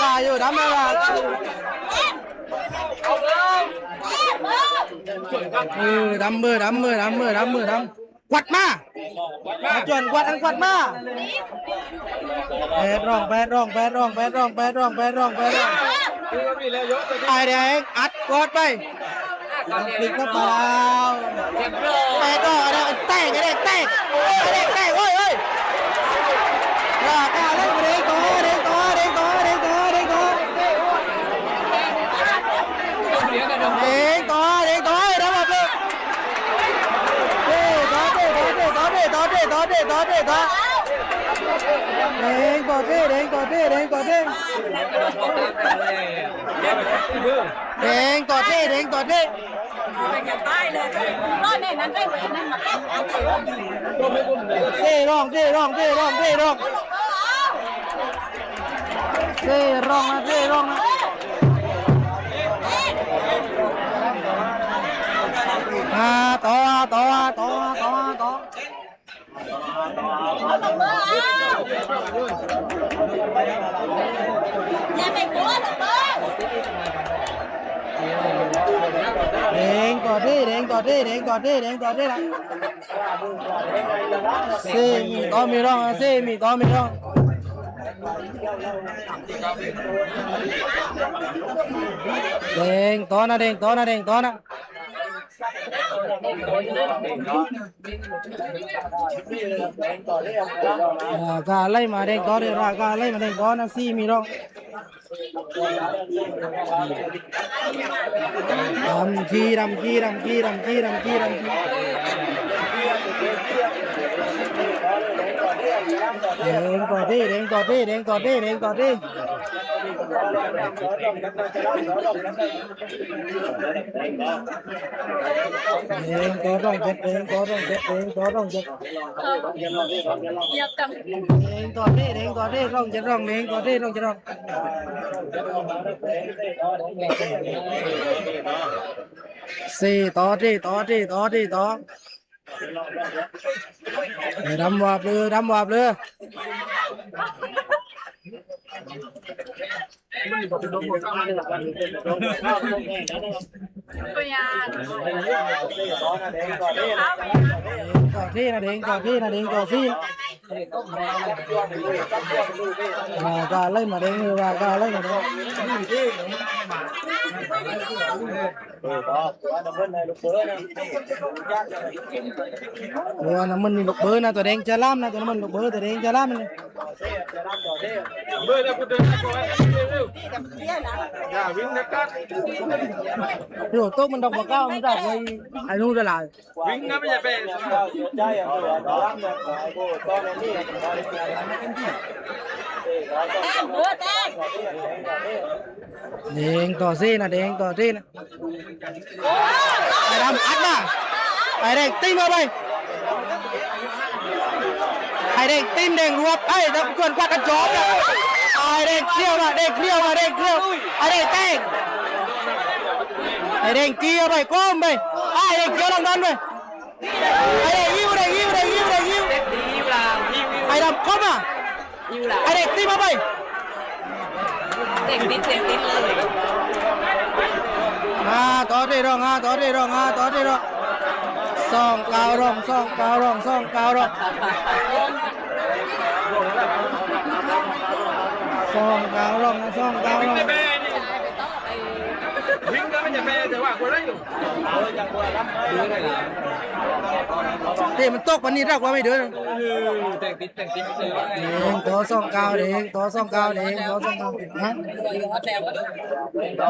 กาอยู่ดำเลยละดำมือกวัดมาจวนกวัดอันกวัดมาแปดร่องไอ้แดงอัดกอดไปติดเข้าไปแปดร่องอะไรแตกโอ้ยลากาเล่นเด้งต่อระบบเลยต่อเด้งต่อเด้งจะตายเลยร้อยเนี่ยนั่นได้เหมือนนั่นมาเซ่ร่องนะเซ่ร่องนะต่ออย่าไปกลัวหรอกเด้งต่อเด้ละเซ่มีต่อมีร่องเด้งต่อนะกาไล่มาเด้งต่อเลยกาไล่มาเด้งต่อนะซี่มีร่องดำขี้เด้งต่อเด้ร่องเจ็ดอยากจังต่อเด้ร่องเจ็ดร่องสี่ต่อดำวาบเลยก็ยากต่อที่นะเด้งต่อซี่กาไล่มาเด้งตัวน้ำมันนี่ลูกเบอร์นะตัวแดงจะล่ามนะตัวน้ำมันลูกเบอร์ตัวแดงจะล่ามเลยเบอร์จะพูดถึงก่อนเร็วอย่าวิ่งนะครับเดี๋ยวโต๊ะมันดอกบัวก้าวมันดอกไว้ไอ้นู่นจะลายวิ่งนะไม่ใช่เป็นเด้งต่อซี่นะไอ้ดำอัดมาไอ้แดงตีมาไปไอ้เด็กตีนเด็กรวบไอ้ตะกวนควัดกระจอกไอ้เด็กเลี้ยวไอ้เด็กไอ้เด็กแตกไอ้เด็กจี้ไปก้มไปไอ้เด็กเกี่ยวลงนั้นไปไอ้เด็กยิ้วไอ้ดำเข้ามาไอ้เด็กตีมาไปเด็กติดเลยต่อที่รองซองกาวรองซองกาวรองวิ่งก็ไม่ใช่เป็นแต่ว่าคนได้อยู่เดี๋ยวมันตกวันนี้รักว่าไม่เดือดแต่งติดเด้งต่อซองกาว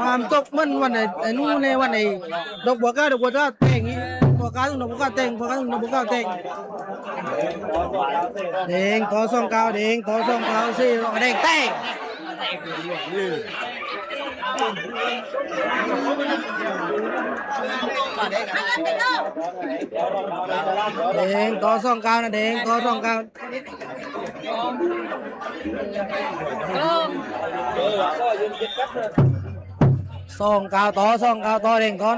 มันตกมันวันไหนไอ้นู่นในวันไหนดอกบัวก้าแต่งนี้บัวก้าต้องดอกบัวก้าแต่งเด้งต่อซองกาวสิเด้งแต่งเด้งต่อซองกาวนะซองกาวต่อเด้งต่อ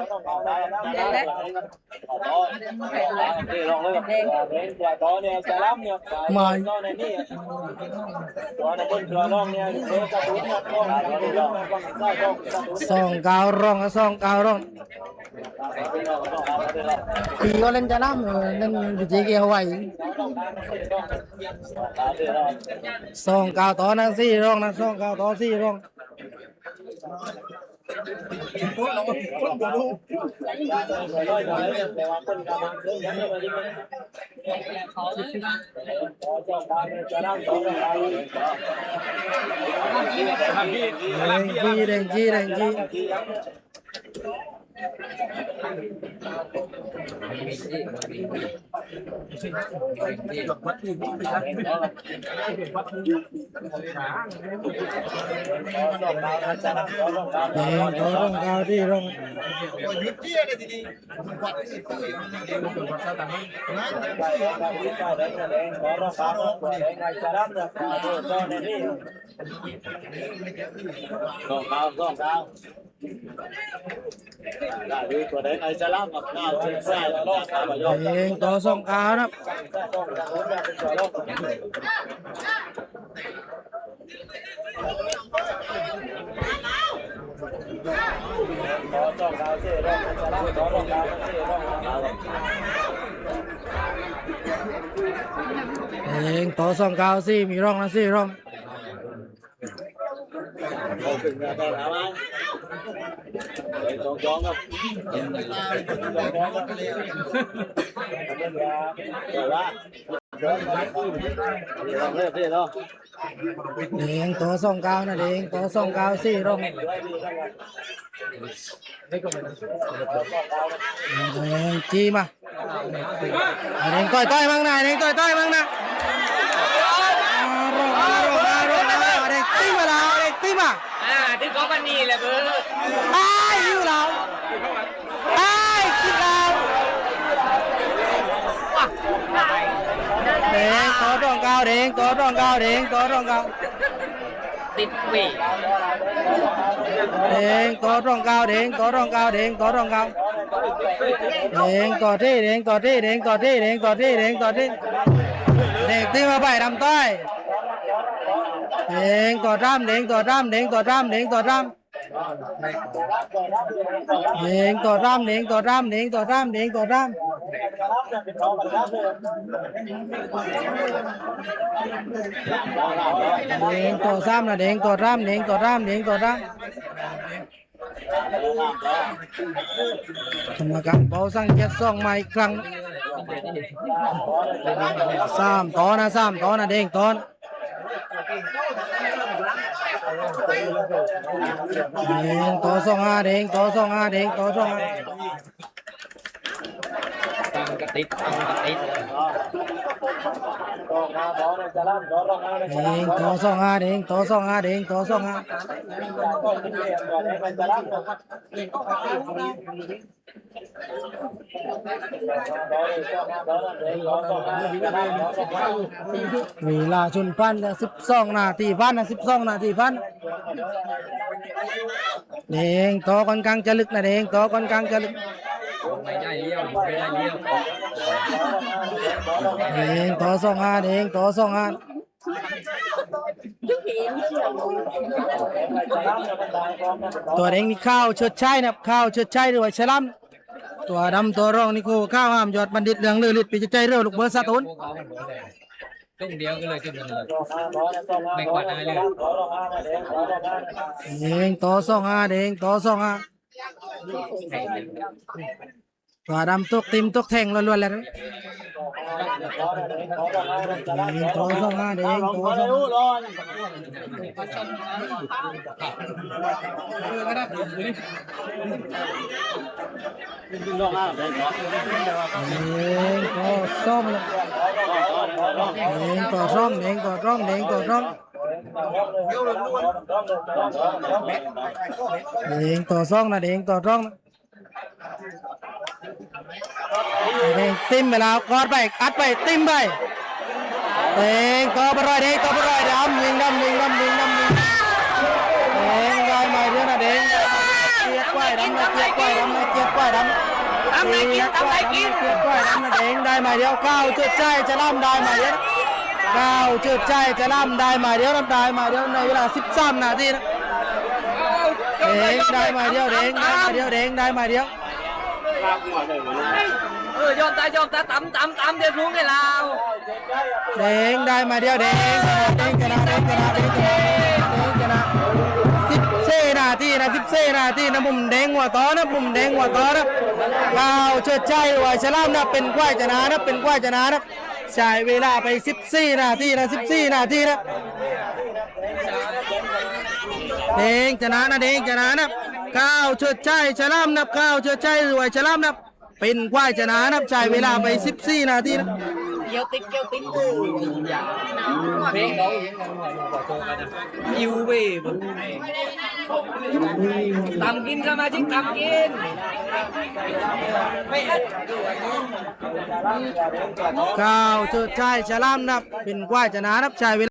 สองกาวร้องสองกาวร้องตีก็เล่นจะน้ำเล่นอยู่ที่เกี่ยวไว้สองกาวต่อนะสี่ร้องนะสองกาวต่อสี่ร้องแดงจีร้องกาวที่ร้องต่อสองกาวนะต่อสองกาวสี่มีร้องนะสี่ร้องแดงต่อสองกาวนะแดงต่อสองกาวสี่ร้องแดงจีมาแดงต่อยมั่งนะแดงต่อยมั่งนะแดงตีมาแล้วแดงตีมาที่ก็มันนี่แหละเบอร์ไอ้อยู่เราไอ้กินเราแดงต่อรองกาวแดงต่อรองกาวแดงต่อรองกาวติดปีแดงต่อรองกาวแดงต่อรองกาวแดงต่อรองกาวแดงต่อที่แดงต่อที่แดงต่อที่แดงต่อที่แดงต่อที่แดงตีมาไปดำต้อยแดงต่อรำแดงต่อรำแดงต่อรำแดงต่อรำแดงต่อรำแดงต่อรำแดงต่อรำแดงต่อรำแดงต่อซ้ำนะแดงต่อรำแดงต่อรำแดงต่อรำกรรมการเป่าสังเกตส่องมาอีกครั้งสามต่อนะแดงต่อต่อสองแดงต่อสองแดงต่อสองกระติดแดงต่อสองแดงต่อสองแดงต่อสองเวลาชนพัน12 นาทีพัน12 นาทีพันแดงต่อค่อนข้างจะลึกนะแดงต่อค่อนข้างจะลึกไม่ได้เลี้ยวไม่ได้เลี้ยวแดงต่อสองแดงต่อสองตัวแดงนี่ข้าวเชิดชัยนะครับข้าวเชิดชัยด้วยฉลามตัวดำตัวรองนี่โคข้าวห้ามยอดบัณฑิตเหลืองลือฤทธิ์ปีใจเร็วลูกเบอร์สะตุนจุ่มเดียวก็เลยจุ่มเลยไม่กวาดอะไรเลยแดงต่อสองแดงต่อสองตัวดำตุกติมตุกแทงล้วนๆเลยต่อสองแดงต่อสองต่อส้มแดงต่อส้มแดงต่อส้มแดงต่อส้มแดงต่อส้มนะแดงต่อส้มแดงติ้มไปแล้วกอดไปอัดไปติ้มไปแดงต่อไปรอยแดงต่อไปรอยดำยิงดำแดงได้มาเรื่องนะแดงเจี๊ยบไว้ดำเจี๊ยบไว้ดำ ทำไรกินเกิดกล้วยน้ำแดงได้มาเดียวก้าวเจิดใจจะล่ำได้มาเดียวก้าวเจิดใจจะล่ำได้มาเดียวน้ำได้มาเดียวในเวลา13 นาทีนะแดงได้มาเดียวแดงได้มาเดียวแดงได้มาเดียวย อมตายตำเดี๋ยวทุ่งให้เรา แดงได้มาเดียวแดงชนะ14 นาทีนะ14 นาทีนะมุมแดงหัวต้อนะมุมแดงหัวต้อนะก้าวเชิดใจว่าฉลามนะเป็นควายชนะนะเป็นควายชนะนะใช้เวลาไป14 นาทีนะ14 นาทีนะแดงชนะนะแดงชนะนะก้าวเชิดใจฉลามนะก้าวเชิดใจว่าฉลามนะเป็นควายชนะนะใช้เวลาไป14 นาทีนะ เกี่ยวติ๊ก เพลงเราขอโทษกันนะอิวเว้ยตำกินสมาชิกตำกิน ก้าวเชิดใจฉลามนะเป็นควายชนะนะใช้เวลา